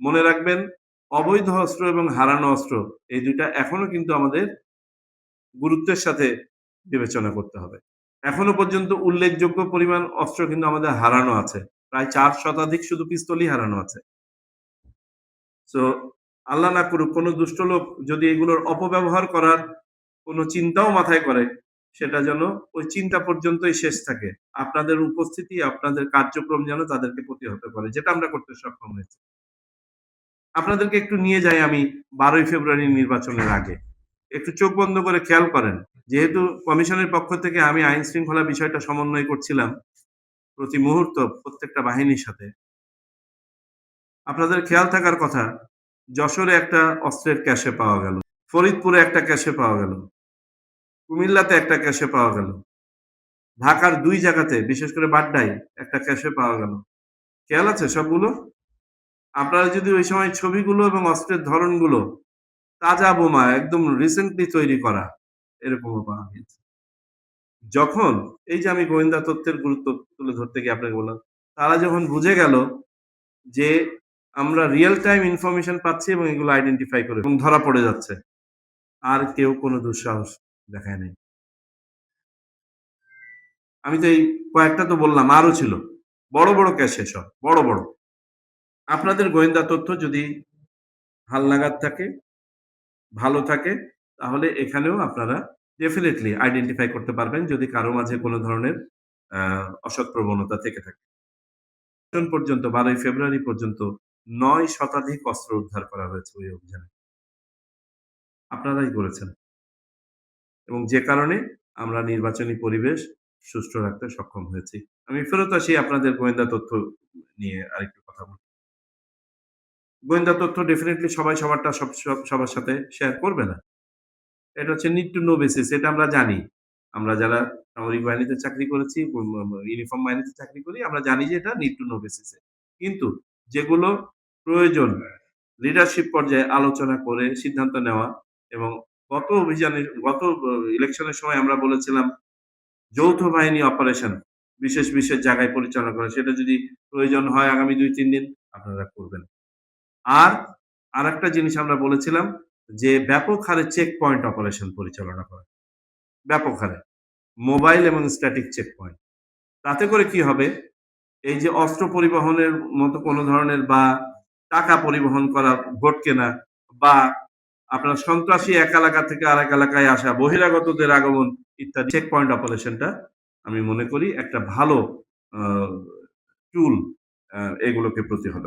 মনে রাখবেন, অবৈধ অস্ত্র এবং হারানো অস্ত্র এই দুইটা এখনো কিন্তু আমাদের গুরুত্বের সাথে বিবেচনা করতে হবে। এখনো পর্যন্ত উল্লেখযোগ্য পরিমাণ অস্ত্র কিন্তু আমাদের হারানো আছে। প্রায় 4 শতাধিক শুধু পিস্তলই হারানো আছে। সো আল্লাহ না করুক কোন দুষ্ট লোক যদি এগুলোর অপব্যবহার করার কোন চিন্তাও মাথায় করে, সেটা যেন ওই চিন্তা পর্যন্তই শেষ থাকে। আপনাদের উপস্থিতি, আপনাদের কার্যক্রম যেন তাদেরকে প্রতিহত করে, যেটা আমরা করতে সক্ষম হয়েছি। আপনাদেরকে একটু নিয়ে যাই আমি 12ই ফেব্রুয়ারি নির্বাচনের আগে। একটু চোখ বন্ধ করে খেয়াল করেন। যেহেতু কমিশনের পক্ষ থেকে আমি আইন শৃঙ্খলা বিষয়টা সমন্বয় করছিলাম প্রতি মুহূর্ত প্রত্যেকটা বাহিনীর সাথে। আপনাদের খেয়াল থাকার কথা, যশোরে একটা অস্ত্রের ক্যাশে পাওয়া গেল, ফরিদপুরে একটা ক্যাশে পাওয়া গেল, কুমিল্লাতে একটা ক্যাশে পাওয়া গেল, ঢাকার 2 জায়গাতে বিশেষ করে বাড্ডায় একটা ক্যাশে পাওয়া গেল। খেয়াল আছে সবগুলো? আপনারা যদি ওই সময় ছবিগুলো এবং অস্ত্রের ধরনগুলো তাজা বোমা একদম রিসেন্টলি তৈরি করা এরকমও পাওয়া গেছে। যখন এই যে আমি গোয়েন্দা তথ্যের গুরুত্ব তুলে ধরতে গিয়ে আপনাকে বললাম, তারা যখন বুঝে গেল যে আমরা রিয়াল টাইম ইনফরমেশন পাচ্ছি এবং এগুলো আইডেন্টিফাই করে এবং ধরা পড়ে যাচ্ছে, আর কেউ কোনো দুঃসাহস দেখায় নাই। আমি তো এই কয়েকটা তো বললাম, আরো ছিল। বড়, বড় ক্যাশে সব, বড়, বড়। আপনাদের গোয়েন্দা তথ্য যদি হালনাগাদ থাকে, ভালো থাকে, তাহলে এখানেও আপনারা ডেফিনিটলি আইডেন্টিফাই করতে পারবেন যদি কারো মাঝে কোনো ধরনের অসৎ প্রবণতা থেকে থাকে। এখন পর্যন্ত 12ই ফেব্রুয়ারি পর্যন্ত 9 শতাধিক অস্ত্র উদ্ধার করা হয়েছে ওই অভিযানে। আপনারাই করেছেন। এবং যে কারণে আমরা নির্বাচনী পরিবেশ সুষ্ঠু রাখতে সক্ষম হয়েছি। আমি ফেরত আসি আপনাদের গোয়েন্দা তথ্য নিয়ে আরেকটু কথা বলি। গোয়েন্দা তথ্য ডেফিনিটলি সবাই সবারটা সবার সাথে শেয়ার করবে না। এটা হচ্ছে নিড টু নো বেসিস, এটা আমরা জানি। আমরা যারা সামরিক বাহিনীতে চাকরি করেছি, ইউনিফর্ম বাহিনীতে চাকরি করি, আমরা জানি যে এটা নিড টু নো বেসিস এ। কিন্তু যেগুলো প্রয়োজন লিডারশিপ পর্যায়ে আলোচনা করে সিদ্ধান্ত নেওয়া এবং গত ইলেকশনের সময় আমরা বলেছিলাম যৌথ বাহিনী অপারেশন বিশেষ জায়গায় পরিচালনা করা। সেটা যদি প্রয়োজন হয় আগামী ২-৩ দিন আপনারা করবেন। আর আরেকটা জিনিস আমরা বলেছিলাম যে ব্যাপক হারে চেক পয়েন্ট অপারেশন পরিচালনা করা। ব্যাপক হারে। মোবাইল এবং স্ট্যাটিক চেক পয়েন্ট। তাতে করে কি হবে? এই যে অস্ত্র পরিবহনের মতো কোন ধরনের বা টাকা পরিবহন করা, ভোট কেনা বা আপনার সন্ত্রাসী এক এলাকা থেকে আরেক এলাকায় আসা, বহিরাগতদের আগমন ইত্যাদি চেক পয়েন্ট অপারেশনটা আমি মনে করি একটা ভালো আ টুল এগুলোকে প্রতিহত